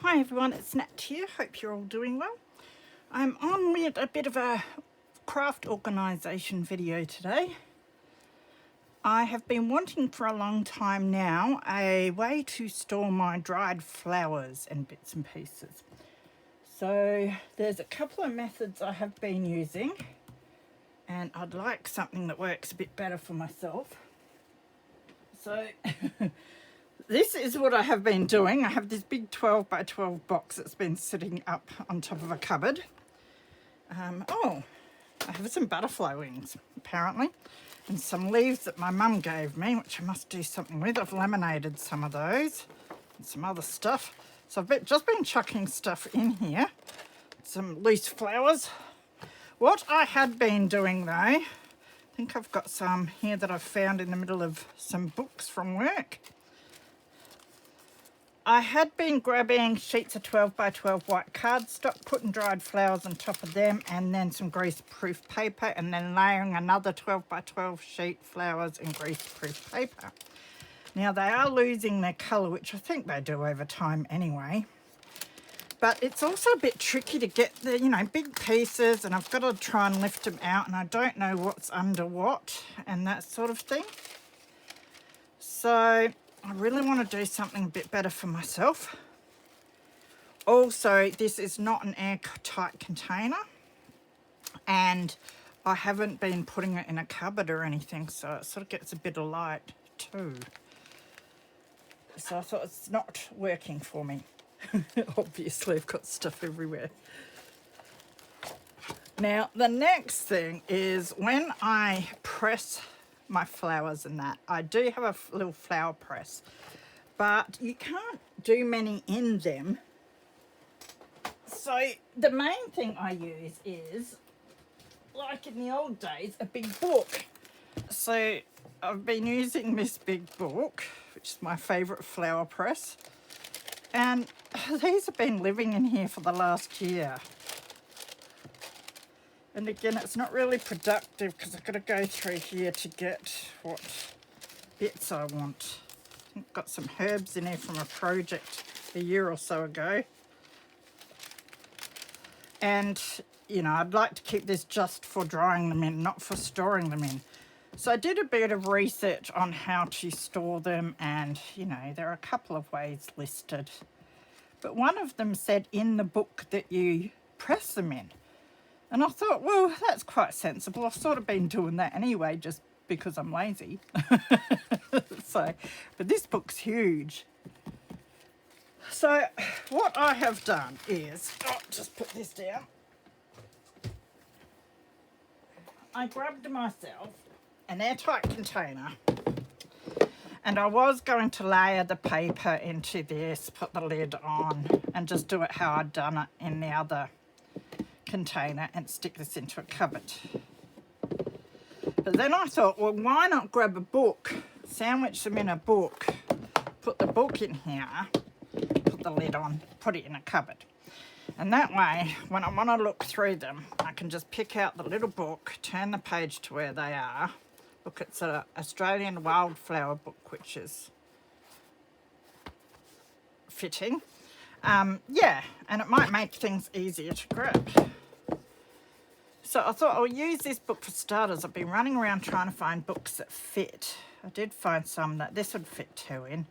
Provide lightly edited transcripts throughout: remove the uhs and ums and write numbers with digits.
Hi everyone, it's Nat here. Hope you're all doing well. I'm on with a bit of a craft organisation video today. I have been wanting for a long time now a way to store my dried flowers and bits and pieces. So there's a couple of methods I have been using, and I'd like something that works a bit better for myself. So this is what I have been doing. I have this big 12 by 12 box that's been sitting up on top of a cupboard. I have some butterfly wings, apparently, and some leaves that my mum gave me, which I must do something with. I've laminated some of those and some other stuff. So I've just been chucking stuff in here, some loose flowers. What I had been doing though, I think I've got some here that I've found in the middle of some books from work. I had been grabbing sheets of 12 by 12 white cardstock, putting dried flowers on top of them, and then some greaseproof paper, and then layering another 12 by 12 sheet flowers in greaseproof paper. Now they are losing their colour, which I think they do over time anyway. But it's also a bit tricky to get the, big pieces, and I've got to try and lift them out, and I don't know what's under what and that sort of thing. So I really want to do something a bit better for myself. Also, this is not an airtight container, and I haven't been putting it in a cupboard or anything, so it sort of gets a bit of light too. So I thought it's not working for me. Obviously, I've got stuff everywhere. Now, the next thing is when I press my flowers and that, I do have a little flower press, but you can't do many in them. So the main thing I use is, like in the old days, a big book. So I've been using this big book, which is my favourite flower press, and these have been living in here for the last year. And again, it's not really productive because I've got to go through here to get what bits I want. I've got some herbs in here from a project a year or so ago. And, I'd like to keep this just for drying them in, not for storing them in. So I did a bit of research on how to store them, and, there are a couple of ways listed. But one of them said in the book that you press them in. And I thought, well, that's quite sensible. I've sort of been doing that anyway, just because I'm lazy. But this book's huge. So what I have done is, just put this down. I grabbed myself an airtight container, and I was going to layer the paper into this, put the lid on, and just do it how I'd done it in the other container and stick this into a cupboard. But then I thought, well, why not grab a book, sandwich them in a book, put the book in here, put the lid on, put it in a cupboard. And that way, when I want to look through them, I can just pick out the little book, turn the page to where they are. Look, it's an Australian wildflower book, which is fitting. And it might make things easier to grab. So I thought I'll use this book for starters. I've been running around trying to find books that fit. I did find some that this would fit 2 in.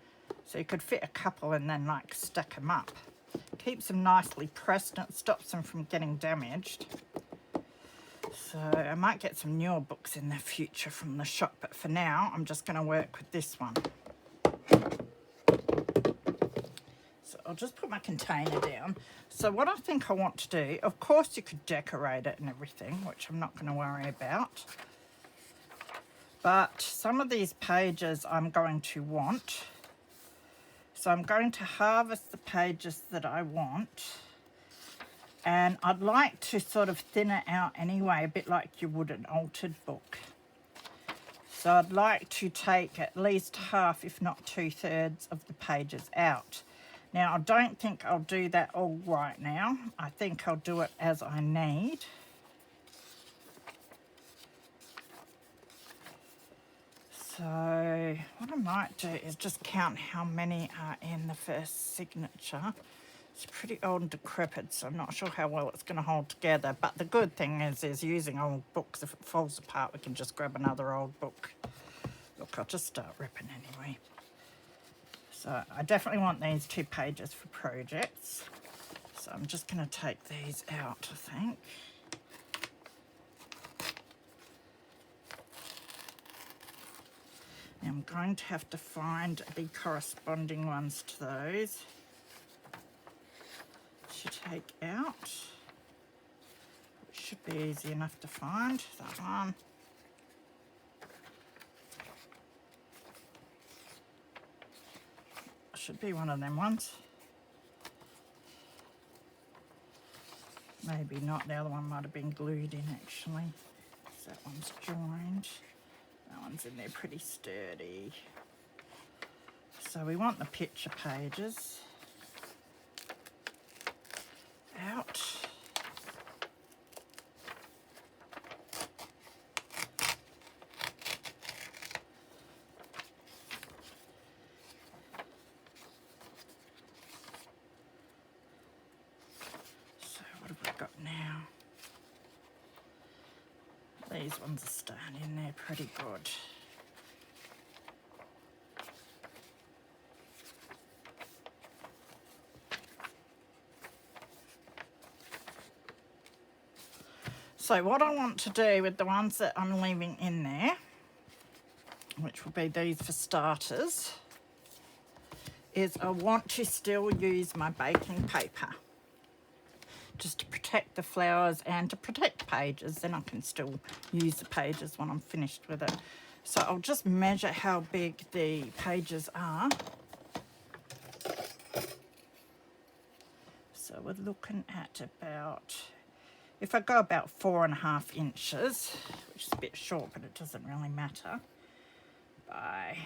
So you could fit a couple and then stack them up. Keeps them nicely pressed and it stops them from getting damaged. So I might get some newer books in the future from the shop, but for now I'm just going to work with this one. So I'll just put my container down. So what I think I want to do, of course you could decorate it and everything, which I'm not going to worry about. But some of these pages I'm going to want. So I'm going to harvest the pages that I want. And I'd like to sort of thin it out anyway, a bit like you would an altered book. So I'd like to take at least half, if not 2/3 of the pages out. Now, I don't think I'll do that all right now. I think I'll do it as I need. So what I might do is just count how many are in the first signature. It's pretty old and decrepit, so I'm not sure how well it's going to hold together. But the good thing is using old books. If it falls apart, we can just grab another old book. Look, I'll just start ripping anyway. So I definitely want these 2 pages for projects. So I'm just going to take these out, I think. Now I'm going to have to find the corresponding ones to those to take out. It should be easy enough to find, that one. Should be one of them ones. Maybe not, the other one might have been glued in actually. So that one's joined. That one's in there pretty sturdy. So we want the picture pages out. So what have we got now? These ones are staying in there pretty good. So what I want to do with the ones that I'm leaving in there, which will be these for starters, is I want to still use my baking paper just to protect the flowers and to protect the pages. Then I can still use the pages when I'm finished with it. So I'll just measure how big the pages are. So we're looking at about, if I go about 4.5 inches, which is a bit short, but it doesn't really matter, by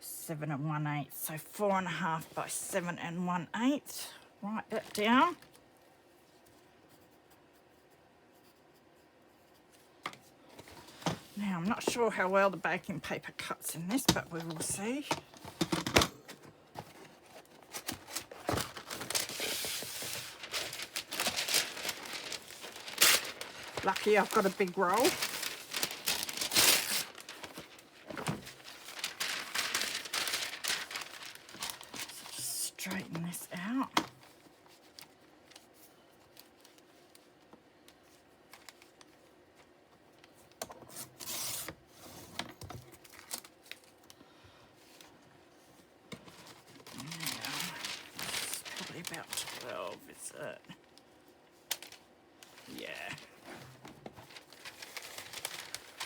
7 1/8, so 4.5 by 7 1/8. Write that down. Now, I'm not sure how well the baking paper cuts in this, but we will see. Lucky I've got a big roll. So just straighten this out. About 12, is it? Yeah.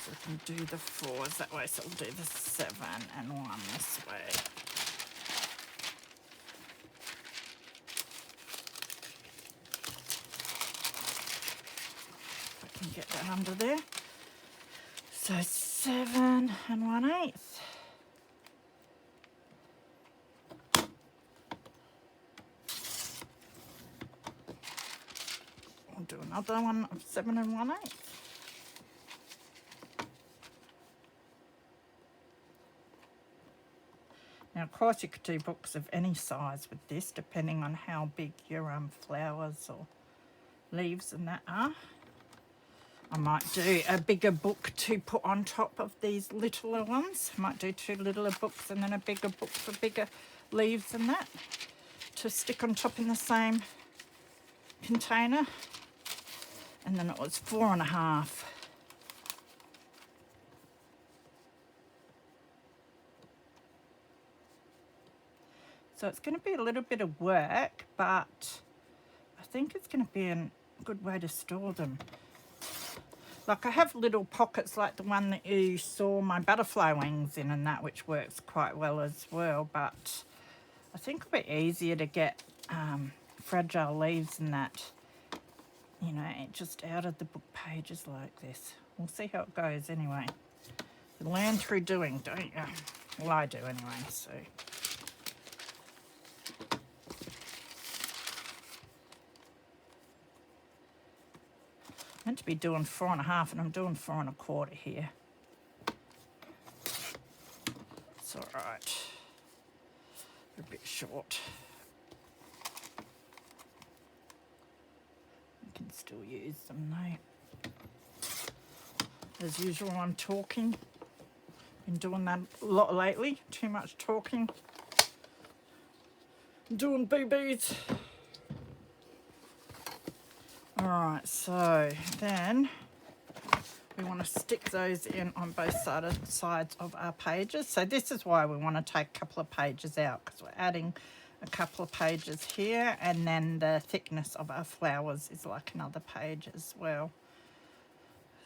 So we can do the 4s that way, so we'll do the 7 and 1 this way. If I can get that under there. So 7 and 1/8. Do another one of 7 and 1/8. Now, of course, you could do books of any size with this, depending on how big your flowers or leaves and that are. I might do a bigger book to put on top of these littler ones. I might do 2 littler books and then a bigger book for bigger leaves and that to stick on top in the same container. And then it was 4.5. So it's going to be a little bit of work, but I think it's going to be a good way to store them. Like I have little pockets like the one that you saw my butterfly wings in and that, which works quite well as well, but I think it'll be easier to get fragile leaves and that, you know, just out of the book pages like this. We'll see how it goes anyway. You learn through doing, don't you? Well, I do anyway, so. Meant to be doing 4.5 and I'm doing 4 1/4 here. It's all right. A bit short. still use them though. As usual, I'm talking. Been doing that a lot lately. Too much talking. Doing BBs. Alright, so then we want to stick those in on both sides of our pages. So this is why we want to take a couple of pages out, because we're adding a couple of pages here, and then the thickness of our flowers is like another page as well.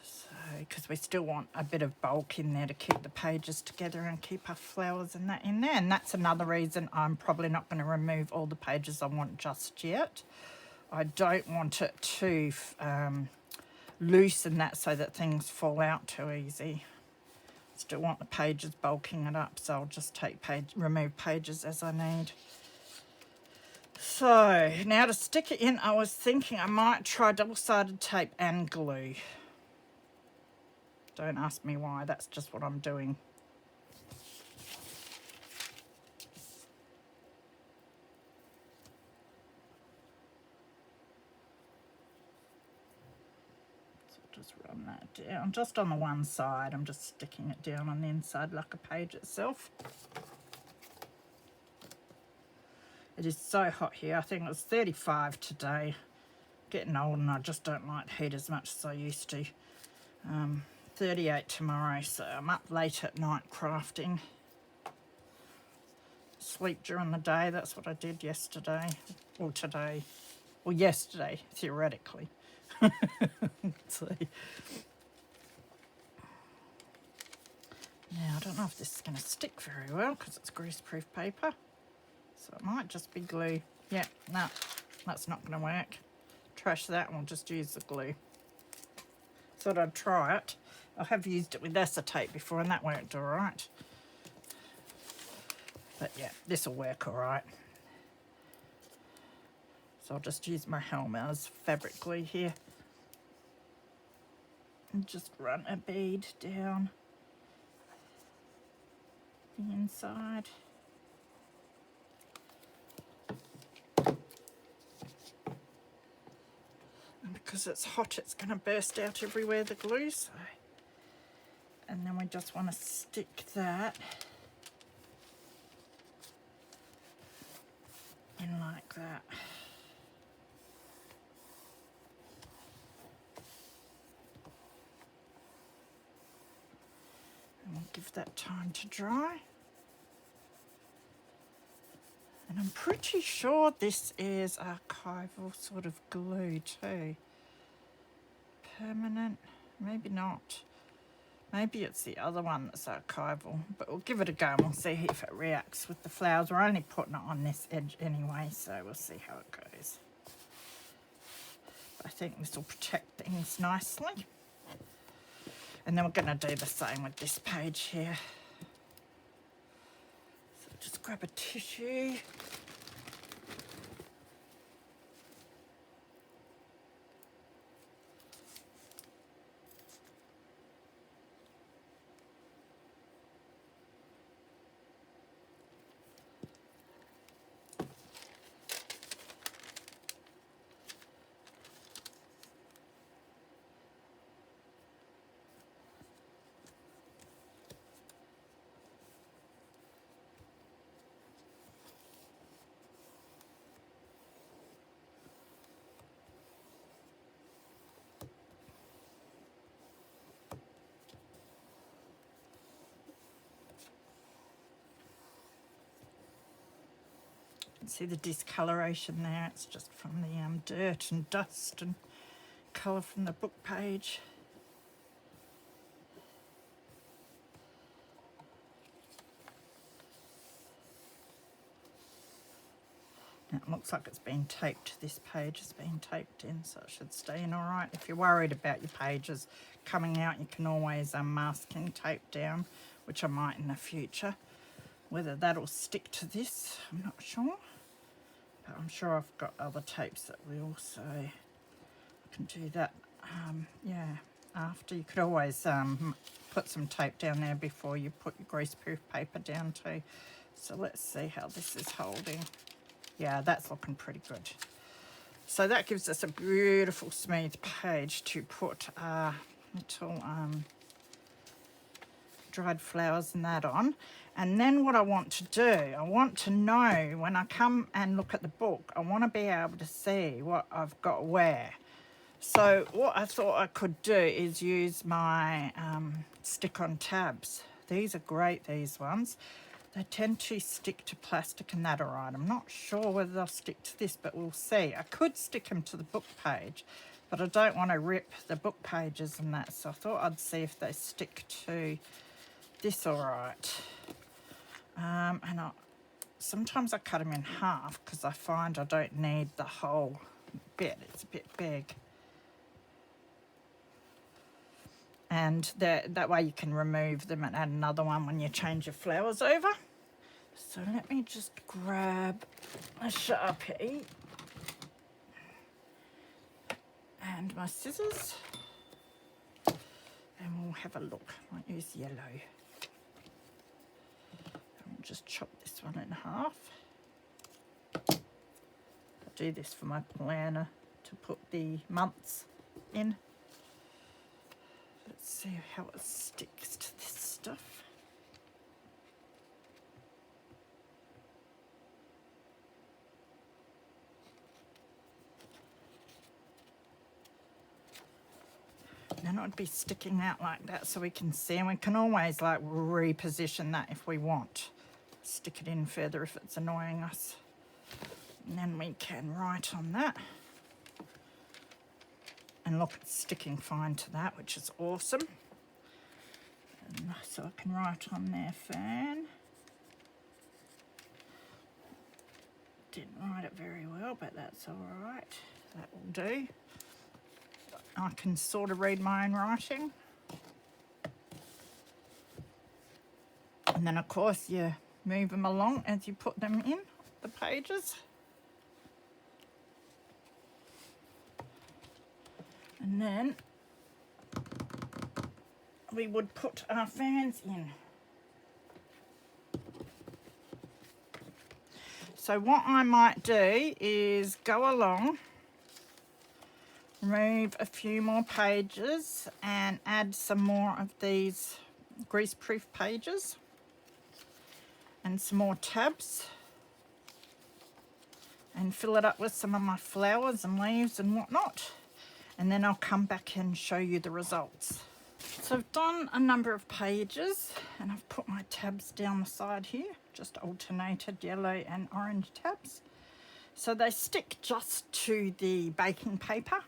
So, because we still want a bit of bulk in there to keep the pages together and keep our flowers and that in there. And that's another reason I'm probably not going to remove all the pages I want just yet. I don't want it too loose and that, so that things fall out too easy. Still want the pages bulking it up, so I'll just remove pages as I need. So now to stick it in, I was thinking I might try double-sided tape and glue. Don't ask me why, that's just what I'm doing. Just run that down, just on the one side. I'm just sticking it down on the inside like a page itself. It is so hot here. I think it was 35 today. Getting old and I just don't like heat as much as I used to. 38 tomorrow, so I'm up late at night crafting. Sleep during the day, that's what I did yesterday. Or today. Well, yesterday, theoretically. So, now I don't know if this is going to stick very well because it's greaseproof paper, so it might just be glue. Yeah, no, that's not going to work. Trash that and we'll just use the glue. Thought I'd try it. I have used it with acetate before and that worked all right. But yeah, this will work all right. So I'll just use my Helmer's fabric glue here. And just run a bead down the inside. And because it's hot, it's going to burst out everywhere, the glue. So, and then we just want to stick that in like that. And we'll give that time to dry. And I'm pretty sure this is archival sort of glue too. Permanent, maybe not. Maybe it's the other one that's archival, but we'll give it a go and we'll see if it reacts with the flowers. We're only putting it on this edge anyway, so we'll see how it goes. I think this will protect things nicely. And then we're going to do the same with this page here. So just grab a tissue. See the discoloration there, it's just from the dirt and dust and colour from the book page. Now it looks like it's been taped, this page has been taped in, so it should stay in alright. If you're worried about your pages coming out, you can always masking tape down, which I might in the future. Whether that'll stick to this, I'm not sure. But I'm sure I've got other tapes that will, so I can do that. Yeah, after you could always put some tape down there before you put your greaseproof paper down too. So let's see how this is holding. Yeah, that's looking pretty good. So that gives us a beautiful smooth page to put little dried flowers and that on. And then what I want to do, I want to know when I come and look at the book, I want to be able to see what I've got where. So what I thought I could do is use my stick-on tabs. These are great, these ones. They tend to stick to plastic and that, all right. I'm not sure whether they'll stick to this, but we'll see. I could stick them to the book page, but I don't want to rip the book pages and that, so I thought I'd see if they stick to this all right. Sometimes I cut them in half because I find I don't need the whole bit. It's a bit big. And that way you can remove them and add another one when you change your flowers over. So let me just grab a Sharpie and my scissors, and we'll have a look. I might use yellow. I'll just chop this one in half. I do this for my planner to put the months in. Let's see how it sticks to this stuff. Then it would be sticking out like that so we can see, and we can always like reposition that if we want. Stick it in further if it's annoying us. And then we can write on that. And look, it's sticking fine to that, which is awesome. And so I can write on there, fan. Didn't write it very well, but that's all right. That will do. I can sort of read my own writing. And then, of course, you move them along as you put them in the pages. And then we would put our fans in. So what I might do is go along, remove a few more pages and add some more of these greaseproof pages and some more tabs and fill it up with some of my flowers and leaves and whatnot. And then I'll come back and show you the results. So I've done a number of pages and I've put my tabs down the side here, just alternated yellow and orange tabs. So they stick just to the baking paper,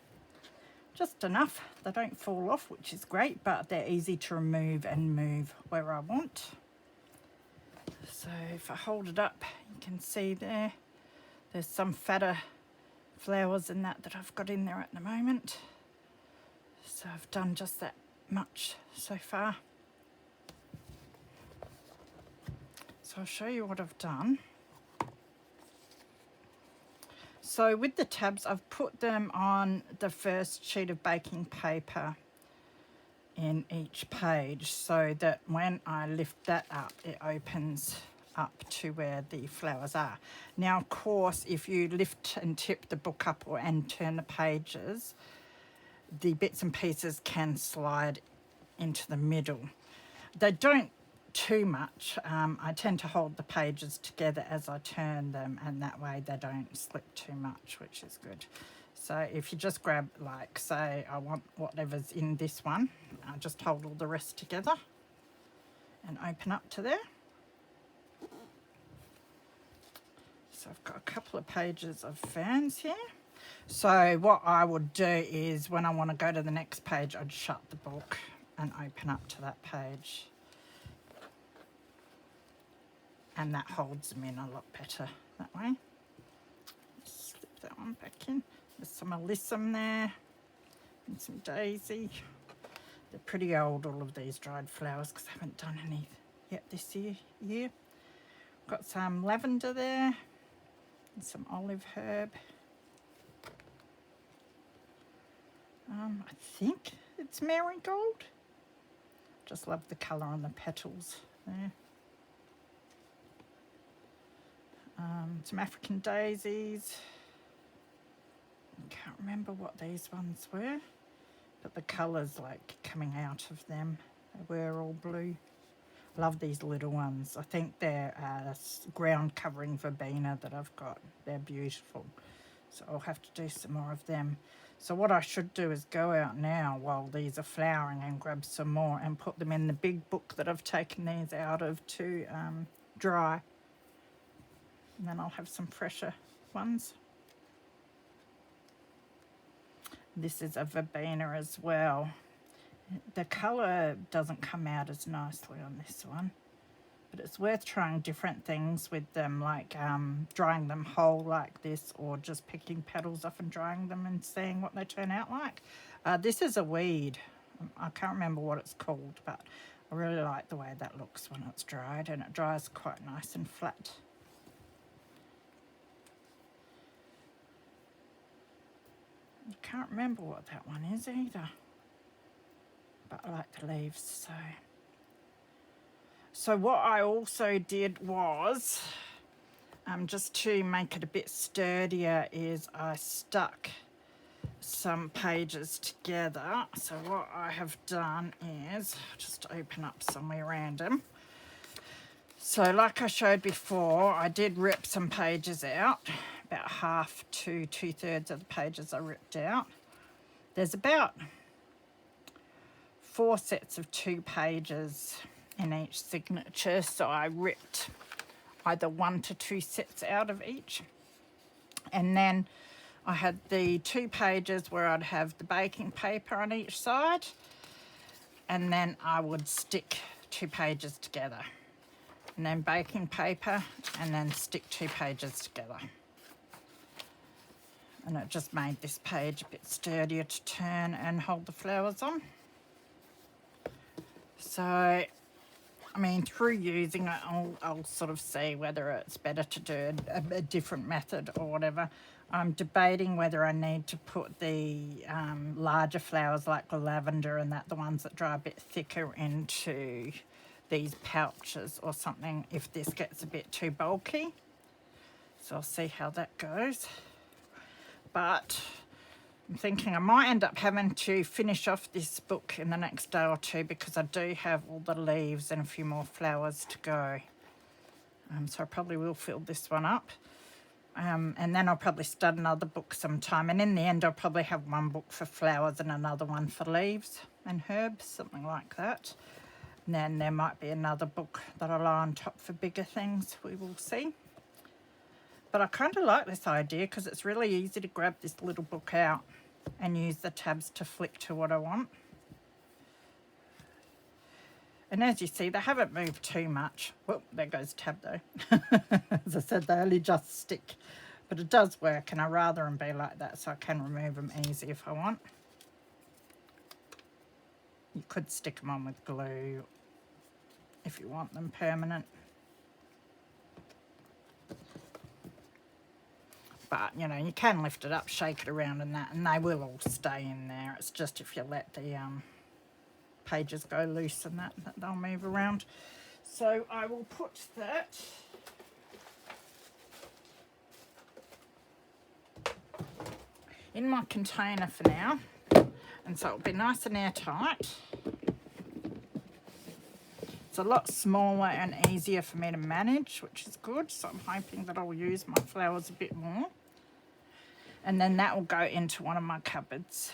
just enough. They don't fall off, which is great, but they're easy to remove and move where I want. So if I hold it up, you can see there's some fatter flowers and that I've got in there at the moment. So I've done just that much so far. So I'll show you what I've done. So with the tabs, I've put them on the first sheet of baking paper in each page so that when I lift that up, it opens up to where the flowers are. Now, of course, if you lift and tip the book up and turn the pages, the bits and pieces can slide into the middle. They don't too much. I tend to hold the pages together as I turn them, and that way they don't slip too much, which is good. So if you just grab, like, say I want whatever's in this one, I just hold all the rest together and open up to there. So I've got a couple of pages of fans here. So what I would do is when I want to go to the next page, I'd shut the book and open up to that page. And that holds them in a lot better that way. Slip that one back in. There's some alyssum there and some daisy. They're pretty old, all of these dried flowers, because I haven't done any yet this year. Got some lavender there and some olive herb. I think it's marigold. Just love the colour on the petals there. Some African daisies, Can't remember what these ones were, but the colours like coming out of them, they were all blue. Love these little ones. I think they're ground covering verbena that I've got. They're beautiful. So I'll have to do some more of them. So what I should do is go out now while these are flowering and grab some more and put them in the big book that I've taken these out of to dry. And then I'll have some fresher ones. This is a verbena as well. The colour doesn't come out as nicely on this one, but it's worth trying different things with them, like drying them whole like this, or just picking petals off and drying them and seeing what they turn out like. This is a weed. I can't remember what it's called, but I really like the way that looks when it's dried, and it dries quite nice and flat. I can't remember what that one is either, but I like the leaves. So what I also did was, just to make it a bit sturdier, is I stuck some pages together. So what I have done is just open up somewhere random. So like I showed before, I did rip some pages out, about half to 2/3 of the pages I ripped out. There's about 4 sets of 2 pages in each signature, so I ripped either 1 to 2 sets out of each. And then I had the 2 pages where I'd have the baking paper on each side, and then I would stick 2 pages together, and then baking paper, and then stick 2 pages together. And it just made this page a bit sturdier to turn and hold the flowers on. So, I mean, through using it, I'll sort of see whether it's better to do a different method or whatever. I'm debating whether I need to put the larger flowers like the lavender and the ones that dry a bit thicker, into these pouches or something if this gets a bit too bulky. So I'll see how that goes. But I'm thinking I might end up having to finish off this book in the next day or two, because I do have all the leaves and a few more flowers to go. So I probably will fill this one up. And then I'll probably start another book sometime. And in the end, I'll probably have one book for flowers and another one for leaves and herbs, something like that. And then there might be another book that I'll lie on top for bigger things. We will see. But I kind of like this idea because it's really easy to grab this little book out and use the tabs to flick to what I want. And as you see, they haven't moved too much. Well, there goes tab though. As I said, they only just stick. But it does work, and I'd rather them be like that so I can remove them easy if I want. You could stick them on with glue if you want them permanent. But, you know, you can lift it up, shake it around and that, and they will all stay in there. It's just if you let the pages go loose and that they'll move around. So I will put that in my container for now. And so it'll be nice and airtight. It's a lot smaller and easier for me to manage, which is good. So I'm hoping that I'll use my flowers a bit more. And then that will go into one of my cupboards.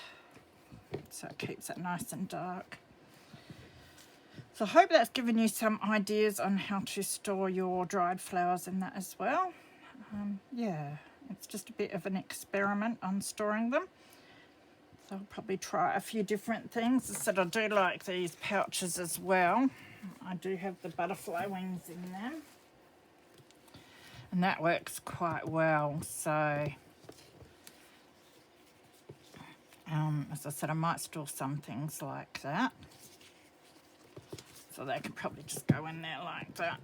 So it keeps it nice and dark. So I hope that's given you some ideas on how to store your dried flowers in that as well. Yeah, it's just a bit of an experiment on storing them. So I'll probably try a few different things. As I said, I do like these pouches as well. I do have the butterfly wings in them. And that works quite well. So, as I said, I might store some things like that. So they can probably just go in there like that.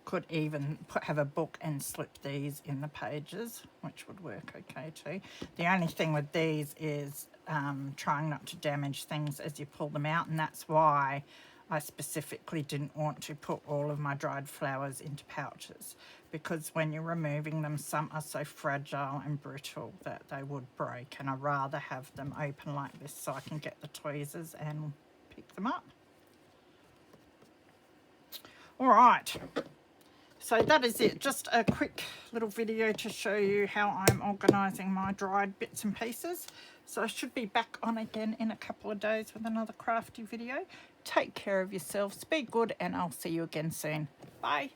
Could even have a book and slip these in the pages, which would work okay too. The only thing with these is trying not to damage things as you pull them out, and that's why I specifically didn't want to put all of my dried flowers into pouches, because when you're removing them, some are so fragile and brittle that they would break, and I'd rather have them open like this so I can get the tweezers and pick them up. All right, so that is it. Just a quick little video to show you how I'm organising my dried bits and pieces. So I should be back on again in a couple of days with another crafty video. Take care of yourselves, be good, and I'll see you again soon. Bye.